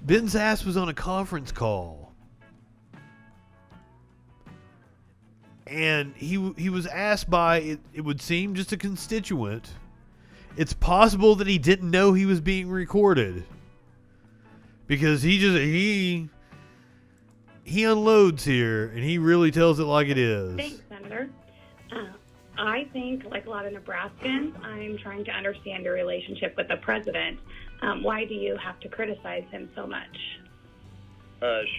Ben Sasse was on a conference call, and he was asked by, it would seem, just a constituent. It's possible that he didn't know he was being recorded, because he unloads here, and he really tells it like it is. Thanks, Senator. I think, like a lot of Nebraskans, I'm trying to understand your relationship with the president. Why do you have to criticize him so much?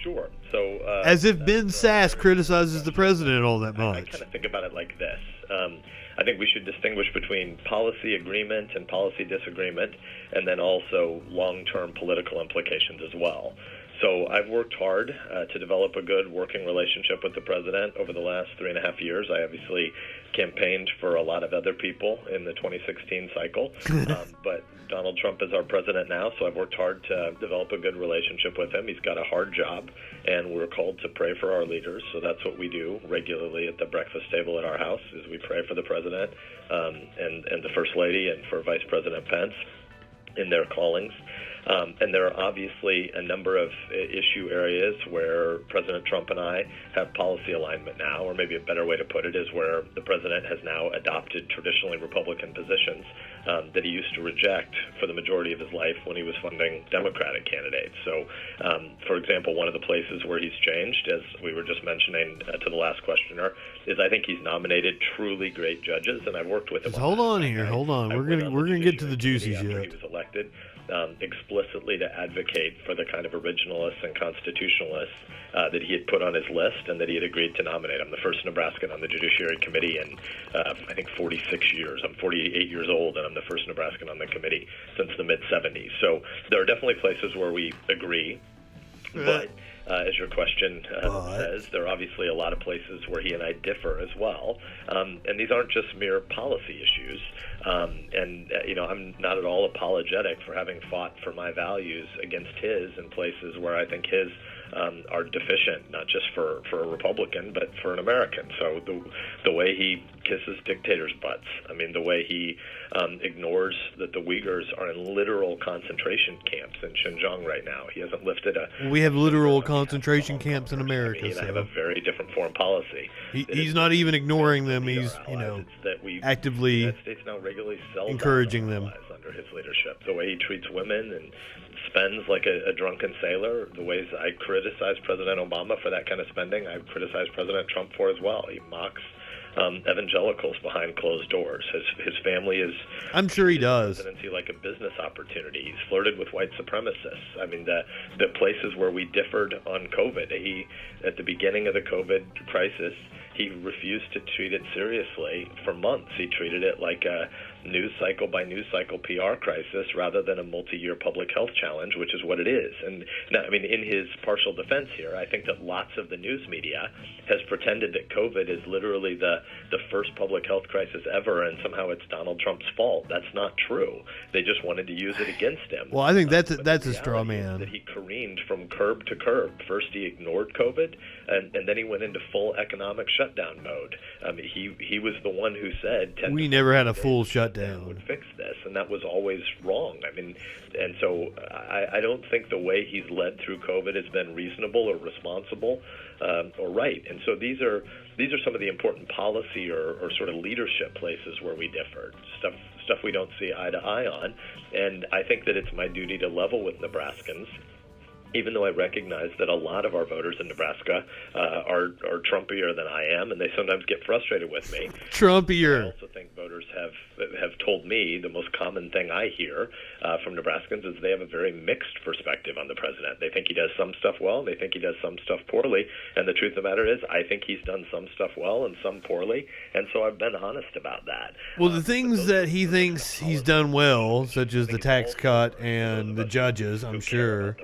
Sure. So, as if Ben Sasse criticizes the president all that much. I kind of think about it like this. I think we should distinguish between policy agreement and policy disagreement, and then also long-term political implications as well. So I've worked hard to develop a good working relationship with the president over the last 3.5 years. I obviously campaigned for a lot of other people in the 2016 cycle, but Donald Trump is our president now, so I've worked hard to develop a good relationship with him. He's got a hard job, and we're called to pray for our leaders, so that's what we do regularly at the breakfast table at our house, is we pray for the president and the First Lady and for Vice President Pence in their callings. And there are obviously a number of issue areas where President Trump and I have policy alignment now, or maybe a better way to put it is where the president has now adopted traditionally Republican positions that he used to reject for the majority of his life when he was funding Democratic candidates. So, for example, one of the places where he's changed, as we were just mentioning to the last questioner, is I think he's nominated truly great judges, and I've worked with him. Just hold on here, hold on. We're gonna get to the juicy after shit. He was elected. Explicitly to advocate for the kind of originalists and constitutionalists that he had put on his list and that he had agreed to nominate. I'm the first Nebraskan on the Judiciary Committee in, I think, 46 years. I'm 48 years old, and I'm the first Nebraskan on the committee since the mid-'70s. So there are definitely places where we agree, but as your question says, there are obviously a lot of places where he and I differ as well. And these aren't just mere policy issues. I'm not at all apologetic for having fought for my values against his in places where I think his are deficient, not just for a Republican, but for an American. So the way he kisses dictators' butts, I mean, the way he ignores that the Uyghurs are in literal concentration camps in Xinjiang right now. He hasn't lifted a... We have literal concentration camps in America. I have a very different foreign policy. He's not even ignoring them. He's, actively the United States now regularly sells encouraging them under his leadership. The way he treats women and spends like a drunken sailor, the ways I criticize President Obama for that kind of spending, I criticize President Trump for as well. He mocks evangelicals behind closed doors. His family is... I'm sure he does. ...presidency like a business opportunity. He's flirted with white supremacists. I mean, the places where we differed on COVID, at the beginning of the COVID crisis, he refused to treat it seriously for months. He treated it like a news cycle by news cycle PR crisis rather than a multi-year public health challenge, which is what it is. And now, I mean, in his partial defense here, I think that lots of the news media has pretended that COVID is literally the first public health crisis ever, and somehow it's Donald Trump's fault. That's not true. They just wanted to use it against him. Well, I think that's a straw man. That he careened from curb to curb. First, he ignored COVID, and then he went into full economic shutdown mode. I mean, he was the one who said we never had a full shutdown would fix this, and that was always wrong. I mean, and so I don't think the way he's led through COVID has been reasonable or responsible or right. And so these are some of the important policy or sort of leadership places where we differ. Stuff we don't see eye to eye on, and I think that it's my duty to level with Nebraskans, even though I recognize that a lot of our voters in Nebraska are Trumpier than I am, and they sometimes get frustrated with me. Trumpier. I also think voters have told me the most common thing I hear from Nebraskans is they have a very mixed perspective on the president. They think he does some stuff well, and they think he does some stuff poorly, and the truth of the matter is I think he's done some stuff well and some poorly, and so I've been honest about that. Well, the things that he thinks he's done well, such as the tax cut and the judges, I'm sure,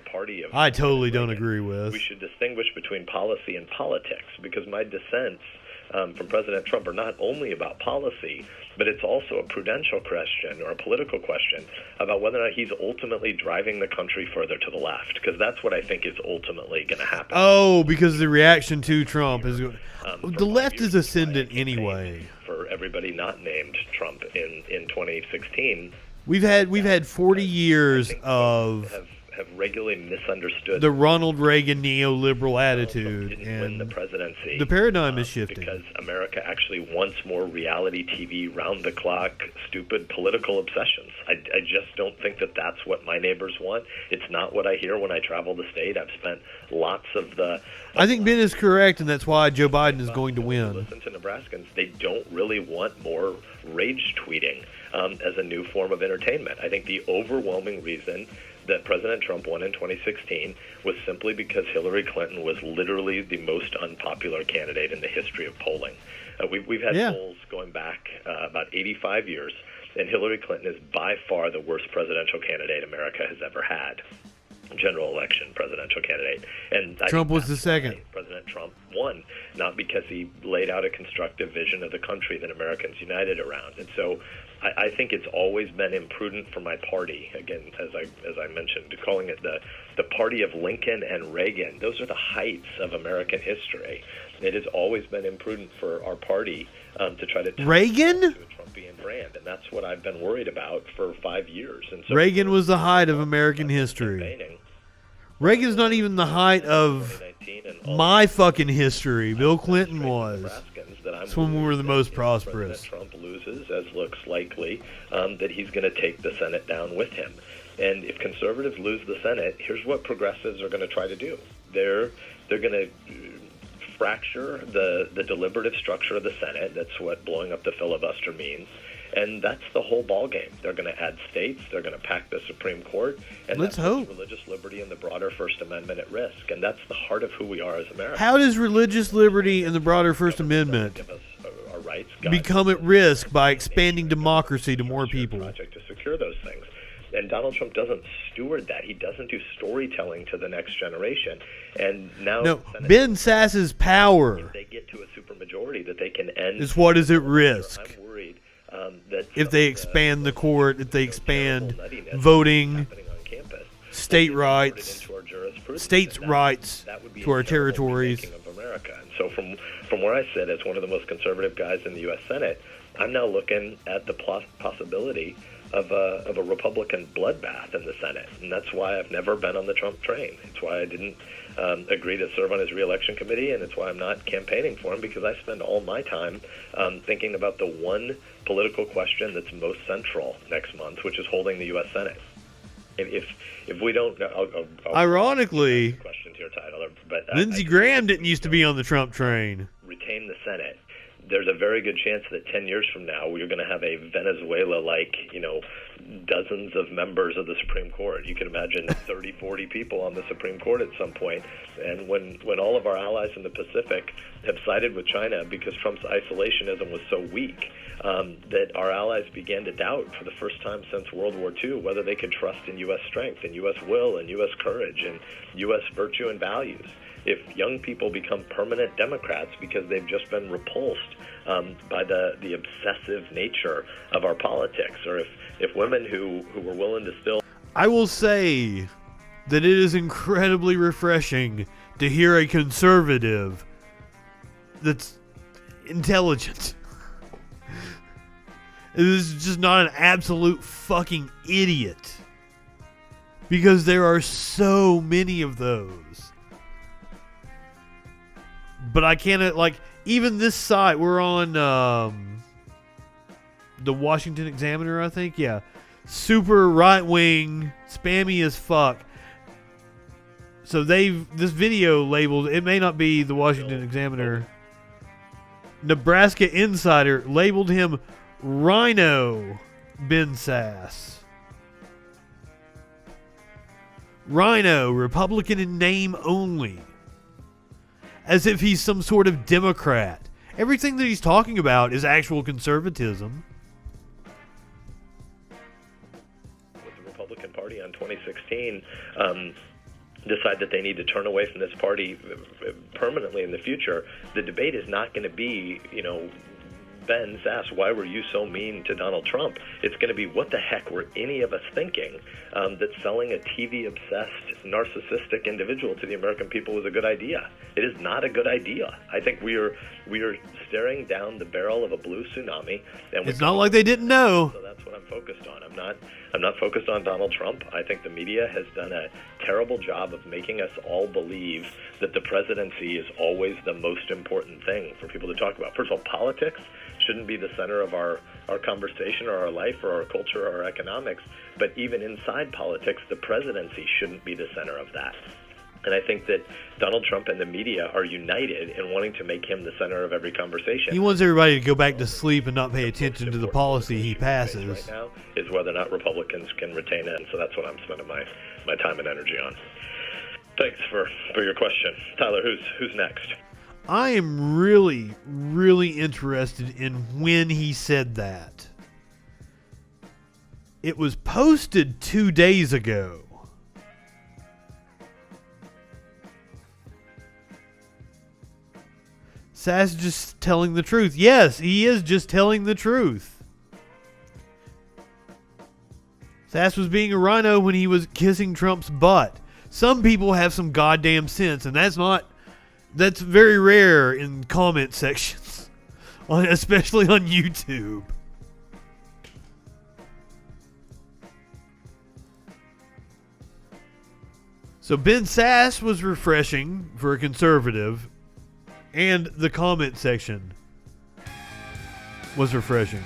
I totally don't agree with. We should distinguish between policy and politics, because my dissents from President Trump are not only about policy, but it's also a prudential question or a political question about whether or not he's ultimately driving the country further to the left, because that's what I think is ultimately going to happen. Oh, because the reaction to Trump is... the left is ascendant anyway. For everybody not named Trump in 2016... We've had 40 years of have regularly misunderstood the Ronald Reagan neoliberal attitude, didn't win and the presidency. the paradigm is shifting. Because America actually wants more reality TV, round-the-clock, stupid political obsessions. I just don't think that that's what my neighbors want. It's not what I hear when I travel the state. I've spent lots of the... I think Ben is correct, and that's why Joe Biden is going to win. Listen to Nebraskans. They don't really want more rage tweeting as a new form of entertainment. I think the overwhelming reason that President Trump won in 2016 was simply because Hillary Clinton was literally the most unpopular candidate in the history of polling. We've had polls going back about 85 years, and Hillary Clinton is by far the worst presidential candidate America has ever had. General election presidential candidate. And Trump was the second. President Trump won, not because he laid out a constructive vision of the country that Americans united around. And so I think it's always been imprudent for my party, again, as I mentioned, calling it the party of Lincoln and Reagan. Those are the heights of American history. It has always been imprudent for our party to try to Reagan? To a Trumpian brand, and that's what I've been worried about for 5 years. And so Reagan was the height of American history. Reagan's not even the height of my fucking history. Bill Clinton was. That's when we were the most prosperous. Trump loses, as looks likely, that he's going to take the Senate down with him. And if conservatives lose the Senate, here's what progressives are going to try to do. They're going to fracture the deliberative structure of the Senate. That's what blowing up the filibuster means. And that's the whole ballgame. They're going to add states. They're going to pack the Supreme Court. And let's hope. Religious liberty and the broader First Amendment at risk. And that's the heart of who we are as Americans. How does religious liberty and the broader First Amendment become at risk by expanding democracy to more people? Project to secure those things. And Donald Trump doesn't steward that. He doesn't do storytelling to the next generation. And now, no, Ben Sass's power, if they get to a supermajority, that they can end. Is what is at risk. I'm worried that if they expand the court, if they expand voting, state rights, states' rights to our territories. Of America. And so from where I sit as one of the most conservative guys in the U.S. Senate, I'm now looking at the possibility of a Republican bloodbath in the Senate. And that's why I've never been on the Trump train. It's why I didn't agree to serve on his re-election committee, and it's why I'm not campaigning for him, because I spend all my time thinking about the one political question that's most central next month, which is holding the U.S. Senate. If we don't, I'll ironically, question to your title, but Lindsey Graham didn't used to be on the Trump train. Retain the Senate. There's a very good chance that 10 years from now, you're going to have a Venezuela-like, dozens of members of the Supreme Court. You can imagine 30, 40 people on the Supreme Court at some point. And when all of our allies in the Pacific have sided with China because Trump's isolationism was so weak, that our allies began to doubt for the first time since World War II whether they could trust in U.S. strength and U.S. will and U.S. courage and U.S. virtue and values. If young people become permanent Democrats because they've just been repulsed by the obsessive nature of our politics, or if women who were willing to still... I will say that it is incredibly refreshing to hear a conservative that's intelligent. It is just not an absolute fucking idiot. Because there are so many of those. But I can't, even this site, we're on the Washington Examiner, I think. Yeah. Super right-wing, spammy as fuck. So this video labeled, it may not be the Washington Examiner. Nebraska Insider labeled him Rhino Ben Sass. Rhino, Republican in name only. As if he's some sort of Democrat. Everything that he's talking about is actual conservatism. With the Republican Party on 2016, decide that they need to turn away from this party permanently in the future, the debate is not going to be, Ben Sass, why were you so mean to Donald Trump? It's going to be, what the heck were any of us thinking that selling a TV-obsessed, narcissistic individual to the American people was a good idea? It is not a good idea. I think we are staring down the barrel of a blue tsunami. And it's not like they didn't know. So that's what I'm focused on. I'm not focused on Donald Trump. I think the media has done a terrible job of making us all believe that the presidency is always the most important thing for people to talk about. First of all, politics shouldn't be the center of our conversation or our life or our culture or our economics, but even inside politics, the presidency shouldn't be the center of that. And I think that Donald Trump and the media are united in wanting to make him the center of every conversation. He wants everybody to go back to sleep and not pay attention to the policy he passes. Right now is whether or not Republicans can retain it, and so that's what I'm spending my time and energy on. Thanks for your question. Tyler, who's next? I am really, really interested in when he said that. It was posted 2 days ago. Sass is just telling the truth. Yes, he is just telling the truth. Sass was being a rhino when he was kissing Trump's butt. Some people have some goddamn sense, and that's very rare in comment sections, especially on YouTube. So Ben Sass was refreshing for a conservative, and the comment section was refreshing.